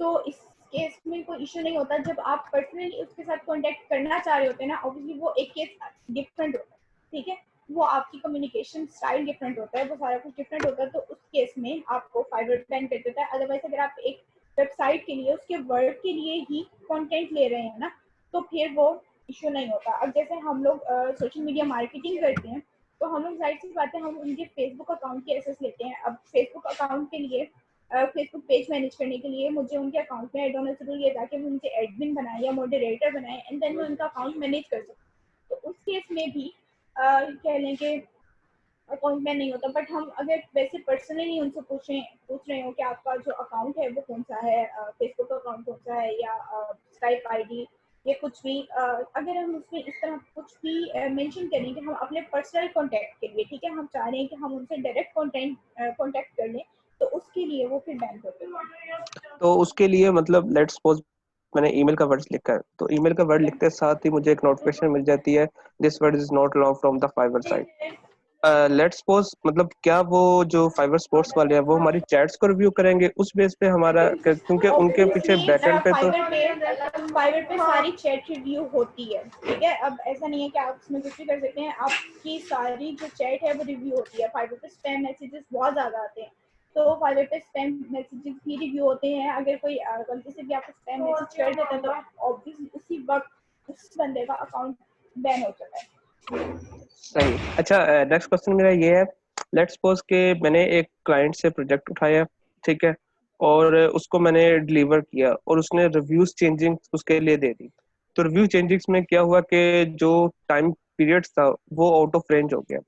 तो इस केस में कोई इशू नहीं होता। जब आप पर्सनली उसके साथ कॉन्टैक्ट करना चाह रहे होते हैं ना, ऑब्वियसली वो एक केस डिफरेंट होता है। ठीक है, वो आपकी कम्युनिकेशन स्टाइल डिफरेंट होता है, वो सारा कुछ डिफरेंट होता है, तो उस केस में आपको फाइवर बैन कर देता है। अदरवाइज अगर आप एक वेबसाइट के लिए उसके वर्क के लिए ही कंटेंट ले रहे हैं ना, तो फिर वो इशू नहीं होता। अब जैसे हम लोग सोशल मीडिया मार्केटिंग करते हैं, तो हम लोग जाहिर सी बात है हम उनके फेसबुक अकाउंट की एक्सेस लेते हैं। अब फेसबुक अकाउंट के लिए फेसबुक पेज मैनेज करने के लिए मुझे उनके अकाउंट में ऐड होना जरूरी है ताकि वो मुझे एडमिन बनाए या मॉडरेटर बनाए एंड देन मैं उनका अकाउंट मैनेज कर सकूँ। तो उस केस में भी कह लें कि अकाउंट में नहीं होता। बट हम अगर वैसे पर्सनली उनसे पूछ रहे हो कि आपका जो अकाउंट है वो कौन सा है, फेसबुक अकाउंट कौन सा है या स्काइप आईडी या कुछ भी, अगर हम उसमें इस तरह कुछ भी मेंशन करें कि हम अपने पर्सनल कांटेक्ट के लिए, ठीक है, हम चाह रहे हैं कि हम उनसे डायरेक्ट कांटेक्ट कर लें, तो उसके लिए वो फिर बैन कर देते हैं। तो उसके लिए मतलब लेट्स सपोज मैंने ईमेल का वर्ड लिखा है, तो ईमेल का वर्ड लिखते साथ ही मुझे एक नोटिफिकेशन मिल जाती है, this word is not allowed from the Fiverr site. Let's suppose मतलब क्या वो जो फाइवर स्पोर्ट्स वाले हैं वो हमारी चैट्स को रिव्यू करेंगे उस बेस पे हमारा, क्योंकि उनके पीछे ऑब्वियसली बैकएंड पे तो फाइवर पे सारी चैट रिव्यू होती है। ठीक है, अब ऐसा नहीं है कि आप उसमें कुछ भी कर सकते हैं, आपकी सारी जो चैट है वो रिव्यू होती है। फाइवर पे स्पैम मैसेजेस बहुत ज्यादा आते हैं, तो फाइवर पे स्पैम मैसेजेस भी रिव्यू होते हैं। अगर कोई गलती से भी आपको स्पैम मैसेज कर देता है तो ऑब्वियसली उसी वक्त उस बंदे का अकाउंट बैन हो जाता है। सही। अच्छा, नेक्स्ट क्वेश्चन मेरा ये है, लेट्स सपोज कि मैंने एक क्लाइंट से प्रोजेक्ट उठाया, ठीक है, और उसको मैंने डिलीवर किया और उसने रिव्यूज चेंजिंग उसके लिए दे दी। तो रिव्यू चेंजिंग्स में क्या हुआ कि जो टाइम पीरियड था वो आउट ऑफ रेंज हो गया,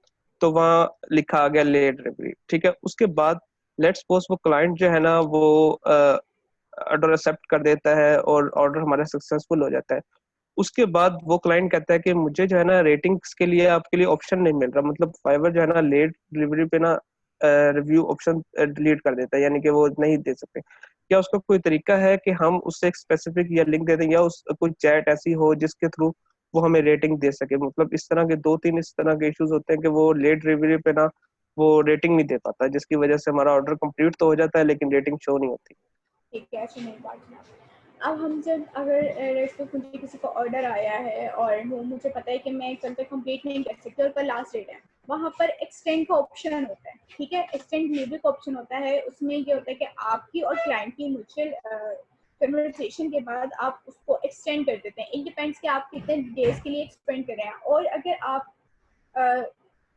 तो वहाँ लिखा आ गया लेट रिव्यू। ठीक है, उसके बाद लेट्स सपोज वो क्लाइंट जो है ना वो ऑर्डर एक्सेप्ट कर देता है और ऑर्डर हमारा सक्सेसफुल हो जाता है। उसके बाद वो क्लाइंट कहता है कि मुझे जो है ना रेटिंग्स के लिए आपके लिए ऑप्शन नहीं मिल रहा, मतलब फाइवर जो है ना लेट डिलीवरी पे ना रिव्यू ऑप्शन डिलीट कर देता है, यानी कि वो नहीं दे सकते। क्या उसका कोई तरीका है कि हम उससे एक स्पेसिफिक या लिंक दे दें या उस कोई चैट ऐसी हो जिसके थ्रू वो हमें रेटिंग दे सके? मतलब इस तरह के दो तीन इस तरह के इश्यूज होते हैं कि वो लेट डिलीवरी पे ना वो रेटिंग नहीं दे पाता, जिसकी वजह से हमारा ऑर्डर कंप्लीट तो हो जाता है लेकिन रेटिंग शो नहीं होती। ठीक है, ऐसे नहीं बात है। अब हम जब अगर रेस्टोरेंट मुझे किसी को ऑर्डर आया है और वो मुझे पता है कि मैं कल तक कंप्लीट नहीं कर सकती और कल लास्ट डेट है, वहाँ पर एक्सटेंड का ऑप्शन होता है। ठीक है, एक्सटेंड डिलीवरी का ऑप्शन होता है। उसमें ये होता है कि आपकी और क्लाइंट की म्यूचुअल कन्वर्सेशन के बाद आप उसको एक्सटेंड कर देते हैं। इट डिपेंड्स कि आप कितने डेज के लिए एक्सटेंड कर रहे हैं। और अगर आप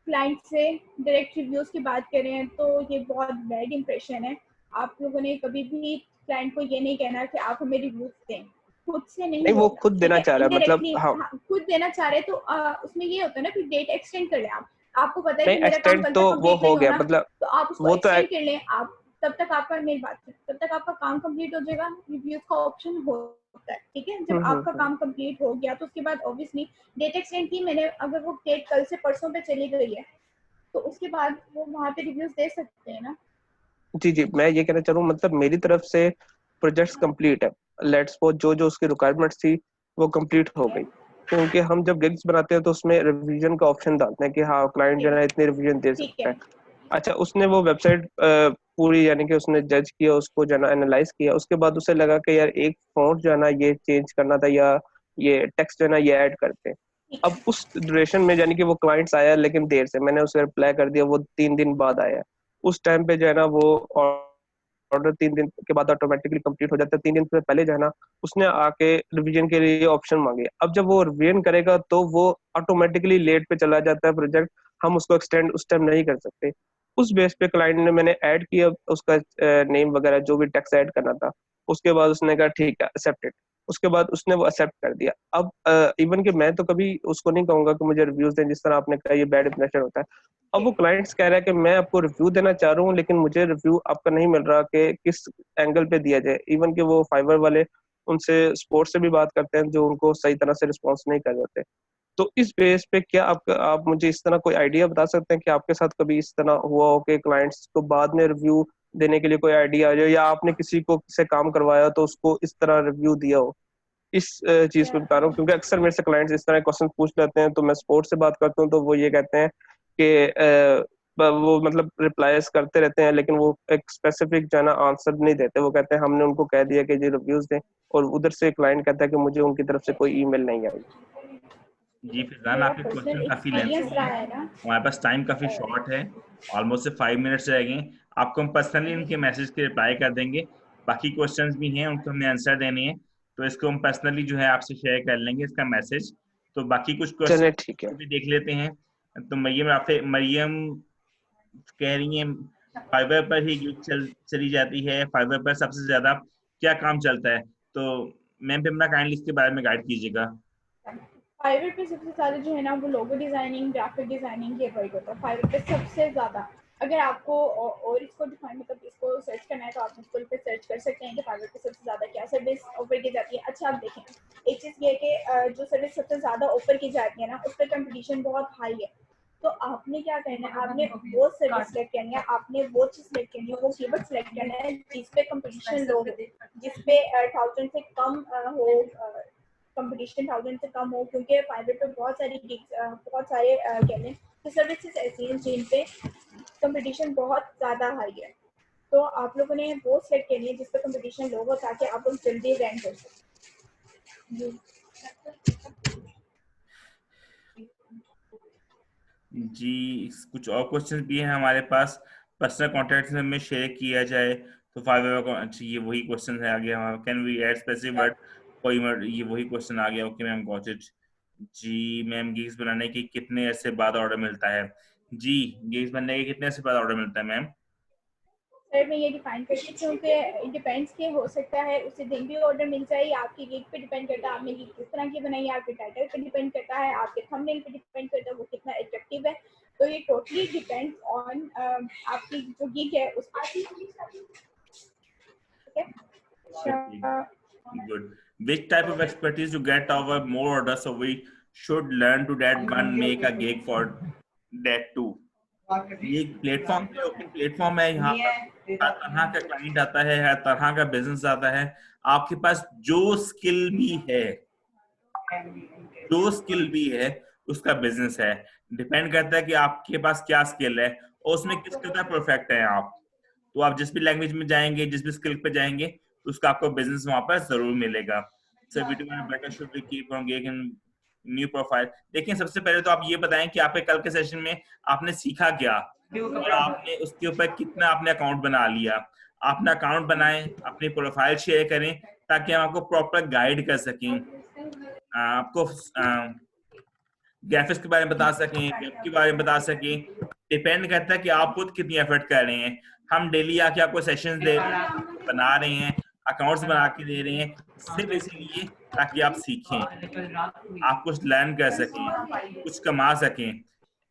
क्लाइंट से डायरेक्ट रिव्यूज़ की बात करें तो ये बहुत बैड इंप्रेशन है। आप लोगों ने कभी भी क्लाइंट को ये नहीं कहना कि आप हमें रिव्यूज दें, खुद से नहीं नहीं, वो बोलना। खुद ठीक देना है, चाह रहा है, मतलब इनडायरेक्टली हाँ। खुद देना चाह रहे तो उसमें ये होता है ना कि डेट एक्सटेंड कर लें आप। आपको पता है नहीं, कि मेरा काम एक्सटेंड कल तो तक वो कंप्लीट हो नहीं गया, होना, मतलब तो आप उसको वो तो एक्सटेंड कर लें। आप तब तक आपका, मेरी बात है, तब तक आपका काम कंप्लीट हो जाएगा। रिव्यूज का ऑप्शन होता है। ठीक है, जब आपका हम्म। काम कंप्लीट हो गया तो उसके बाद ऑब्वियसली डेट एक्सटेंड की मैंने, अगर वो डेट कल से परसों पे चली गई है तो उसके बाद वो वहाँ पे रिव्यूज दे सकते हैं ना। जी जी, मैं ये कहना चाह रहा हूँ, मतलब मेरी तरफ से प्रोजेक्ट्स कंप्लीट है, लेट्स सपोज जो जो उसकी रिक्वायरमेंट्स थी वो कंप्लीट हो गई, क्योंकि हम जब गिग्स बनाते हैं तो उसमें रिवीजन का ऑप्शन डालते हैं कि हाँ क्लाइंट जो है ना इतनी रिवीजन दे ठीक सकता है, है। अच्छा, उसने वो वेबसाइट पूरी, यानी कि उसने जज किया, उसको जो है ना एनालाइज किया, उसके बाद उसे लगा कि यार एक फॉन्ट जो है ना ये चेंज करना था या ये टेक्स्ट जो है ना ये ऐड करते हैं। ठीक अब है, उस ड्यूरेशन में यानी कि वो क्लाइंट्स आया लेकिन देर से, मैंने उसे रिप्लाई कर दिया, वो 3 दिन बाद आया। उस टाइम पे जो है ना वो ऑर्डर 3 दिन के बाद ऑटोमेटिकली कंप्लीट हो जाता है। 3 दिन से पहले जो है ना उसने आके रिवीजन के लिए ऑप्शन मांगे, अब जब वो रिवीजन करेगा तो वो ऑटोमेटिकली लेट पे चला जाता है प्रोजेक्ट, हम उसको एक्सटेंड उस टाइम नहीं कर सकते। उस बेस पे क्लाइंट ने, मैंने ऐड किया उसका नेम वगैरह जो भी टेक्स्ट ऐड करना था, उसके बाद उसने कहा ठीक है एक्सेप्टेड, उसके बाद उसने वो एक्सेप्ट कर दिया। अब इवन कि मैं तो कभी उसको नहीं कहूंगा कि मुझे रिव्यूज दें, जिस तरह आपने कहा ये बैड इंप्रेशन होता है। अब वो क्लाइंट्स कह रहा है कि मैं आपको रिव्यू देना चाह रहा हूँ लेकिन मुझे रिव्यू आपका नहीं मिल रहा कि किस एंगल पे दिया जाए। इवन कि वो फाइबर वाले उनसे सपोर्ट से भी बात करते हैं जो उनको सही तरह से रिस्पॉन्स नहीं कर रहे होते। तो इस बेस पे क्या आप मुझे इस तरह कोई आइडिया बता सकते हैं कि आपके साथ कभी इस तरह हुआ हो कि क्लाइंट्स को बाद में रिव्यू देने के लिए कोई आइडिया आ जाए, या आपने किसी को से काम करवाया तो उसको इस तरह रिव्यू दिया हो? इस चीज को बता रहा हूँ क्योंकि अक्सर मेरे से क्लाइंट्स इस तरह क्वेश्चन पूछ लेते हैं, तो मैं सपोर्ट से बात करता हूँ तो वो ये कहते हैं कि वो मतलब रिप्लाईज करते रहते हैं लेकिन वो एक स्पेसिफिक जो है ना आंसर नहीं देते। वो कहते हैं हमने उनको कह दिया कि जी रिव्यूज दें, और उधर से क्लाइंट कहता है कि मुझे उनकी तरफ से कोई ईमेल नहीं आई। जी फिजान, मेरा आपके पर्सनल क्वेश्चन काफी लेंथी एक्सपीरियंस रहा हैं, है ना। हमारे पास टाइम काफी शॉर्ट है, ऑलमोस्ट से 5 मिनट्स रह गए। आपको हम पर्सनली उनके मैसेज के रिप्लाई कर देंगे। बाकी क्वेश्चंस भी हैं, उनको हमने आंसर देने हैं, तो इसको हम पर्सनली जो है आपसे शेयर कर लेंगे इसका मैसेज। तो बाकी कुछ चले क्वेश्चन ठीक है। भी देख लेते हैं। तो मरियम कह रही है फाइबर पर ही गिग चली जाती है, फाइबर पर सबसे ज्यादा क्या काम चलता है? तो मैम पिमना काइंडली इसके बारे में गाइड कीजिएगा। फाइवर पे सबसे ज़्यादा जो है ना वो लोगो डिज़ाइनिंग, ग्राफिक डिज़ाइनिंग, ये वर्क होता है फाइवर पे सबसे ज़्यादा। अगर आपको और इसको डिफाइन मतलब इसको सर्च करना है तो आप गूगल पे सर्च कर सकते हैं कि फाइवर पे सबसे ज़्यादा क्या सर्विस ऑफर की जाती है। अच्छा आप देखें, एक चीज़ ये है कि जो सर्विस सबसे ज़्यादा ऑफर की जाती है ना उस पर कंपटीशन बहुत हाई है। तो आपने क्या करना है, आपने वो सर्विस सेलेक्ट करनी है, आपने वो चीज़ सेलेक्ट करनी है, वो कीवर्ड सेलेक्ट करना है जिस पे कंपटीशन लो हो, जिस पे 1000 से कम हो, कंपटीशन 1000 से कम हो, क्योंकि फाइवर पे बहुत सारे कह लें तो सर्विसेज ऐसी हैं जिन पे कंपटीशन बहुत ज़्यादा हाई है। तो आप लोगों ने वो सेलेक्ट करनी है जिस पे कंपटीशन लो हो ताकि आप लोग जल्दी रैंक कर सकें। जी कुछ और क्वेश्चन भी हैं हमारे पास, पर्सनल कॉन्टैक्ट में शेयर किया जाए तो फाइवर को। अच्छा ये वही क्वेश्चन है, आ गया हमारा, can we add specific word कोई वर्ड, ये वही क्वेश्चन आ गया। Okay ma'am got it. जी मैम गिग्स बनाने के कितने अरसे बाद ऑर्डर मिलता है? जी गिग्स बनने के कितने अरसे बाद ऑर्डर मिलता है मैम? सर मैं ये डिफाइन करती हूँ क्योंकि इट डिपेंड्स कि हो सकता है उसी दिन भी ऑर्डर मिल जाए, आपकी गिग पे डिपेंड करता है आपने गिग किस तरह की बनाई है, आपके टाइटल पे डिपेंड करता है, आपके थंबनेल पे डिपेंड करता है वो कितना अट्रैक्टिव है। तो ये टोटली डिपेंड्स ऑन आपकी जो गिग है उस पर। Okay, good. Which type of expertise to get our more orders, so we should learn to that one make a gig for that too. ये प्लेटफॉर्म पे ओपन प्लेटफॉर्म है, यहाँ पर हर तरह का क्लाइंट आता है, हर तरह का बिजनेस आता है। आपके पास जो स्किल भी है उसका बिजनेस है। डिपेंड करता है कि आपके पास क्या स्किल है और उसमें किस कदर परफेक्ट है आप। तो आप जिस भी लैंग्वेज में जाएंगे, जिस भी स्किल पे जाएंगे, उसका आपको बिजनेस वहां पर जरूर मिलेगा। सर वीडियो में better should be keep on getting new profile. देखिए सबसे पहले तो आप ये बताएं कि आपके कल के सेशन में आपने सीखा क्या और आपने उसके ऊपर कितना आपने अकाउंट बना लिया। अपना अकाउंट बनाएं, अपनी प्रोफाइल शेयर करें ताकि हम आपको प्रॉपर गाइड कर सकें, आपको ग्राफिक्स के बारे में बता सकें, वेब के बारे में बता सकें। डिपेंड करता है कि आप खुद कितनी एफर्ट कर रहे हैं। हम डेली आके आपको सेशंस दे रहे हैं, बना रहे हैं, अकाउंट्स बना के दे रहे हैं, सिर्फ इसीलिए ताकि आप सीखें, आप कुछ लर्न कर सकें, कुछ कमा सकें।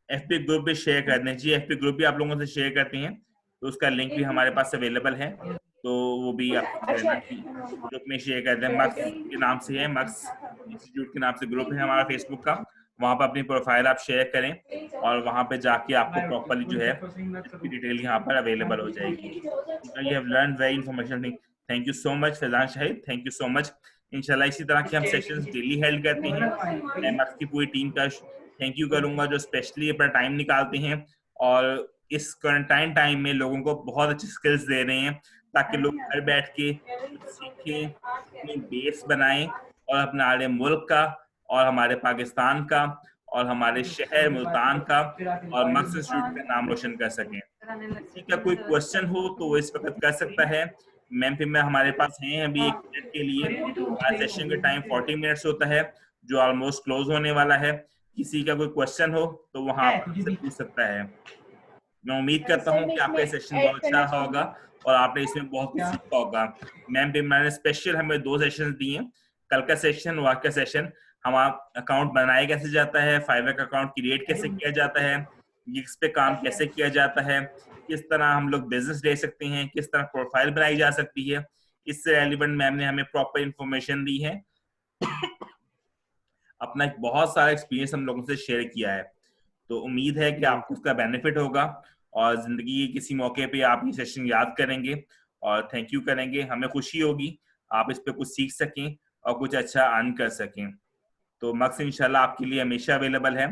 एफपी ग्रुप भी शेयर कर दें। जी एफपी ग्रुप भी आप लोगों से शेयर करते हैं तो उसका लिंक भी हमारे पास अवेलेबल है, तो वो भी आप ग्रुप में शेयर कर दें। मक्स के नाम से है, मक्स इंस्टीट्यूट के नाम से ग्रुप है हमारा फेसबुक का, वहां पर अपनी प्रोफाइल आप शेयर करें और वहां पे जाके आपको प्रॉपरली जो है इसकी डिटेल यहाँ पर अवेलेबल हो जाएगी। You have learn very information. Thank you so much Faizan Shahid, thank you so much. इंशाल्लाह इसी तरह के हम सेशंस डेली हेल्ड करते हैं। मैं मक्स की पूरी टीम का थैंक यू करूंगा जो स्पेशली अपना टाइम निकालते हैं और इस क्वारंटाइन टाइम में लोगों को बहुत अच्छी स्किल्स दे रहे हैं ताकि लोग घर बैठ के सीखें, अपनी बेस बनाएं और अपने आले मुल्क का और हमारे पाकिस्तान का और हमारे शहर मुल्तान का और मक्स इंस्टीट्यूट का नाम रोशन कर सकें। किसी का कोई क्वेश्चन हो तो वो इस वक्त कर सकता है। मैम फिर मैं हमारे पास हैं अभी 1 मिनट के लिए, हमारे सेशन का टाइम 40 मिनट्स होता है जो ऑलमोस्ट क्लोज होने वाला है। किसी का कोई क्वेश्चन हो तो वहां आप से पूछ सकता है। मैं उम्मीद करता हूँ कि आपका सेशन बहुत अच्छा रहा होगा और आपने इसमें बहुत कुछ सीखा होगा। मैम भी मैंने स्पेशल हमें 2 सेशन दिए, कल का सेशन और आज का सेशन। हम अकाउंट बनाया कैसे जाता है, फाइवर का अकाउंट क्रिएट कैसे किया जाता है, गिग्स पे काम कैसे किया जाता है, किस तरह हम लोग बिजनेस ले सकते हैं, किस तरह प्रोफाइल बनाई जा सकती है, इससे रेलिवेंट मैम ने हमें प्रॉपर इंफॉर्मेशन दी है। अपना एक बहुत सारा एक्सपीरियंस हम लोगों से शेयर किया है। तो उम्मीद है कि आपको उसका बेनिफिट होगा और जिंदगी के किसी मौके पे आप ये सेशन याद करेंगे और थैंक यू करेंगे। हमें खुशी होगी आप इस पे कुछ सीख सकें और कुछ अच्छा अर्न कर सकें। तो मक्स इंशाल्लाह आपके लिए हमेशा अवेलेबल है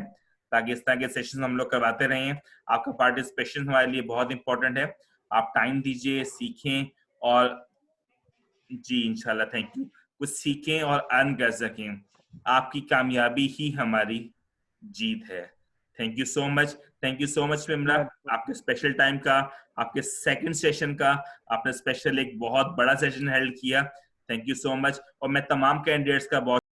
ताकि इस तरह के सेशन हम लोग करवाते रहें। आपका पार्टिसिपेशन हमारे लिए बहुत इंपॉर्टेंट है। आप टाइम दीजिए, सीखें और जी इंशाल्लाह थैंक यू, कुछ सीखें और अर्न कर सकें। आपकी कामयाबी ही हमारी जीत है। Thank you so much, thank you so much Mimra, आपके स्पेशल टाइम का, आपके सेकंड सेशन का। आपने स्पेशल एक बहुत बड़ा सेशन हेल्ड किया। Thank you so much. और मैं तमाम कैंडिडेट्स का बहुत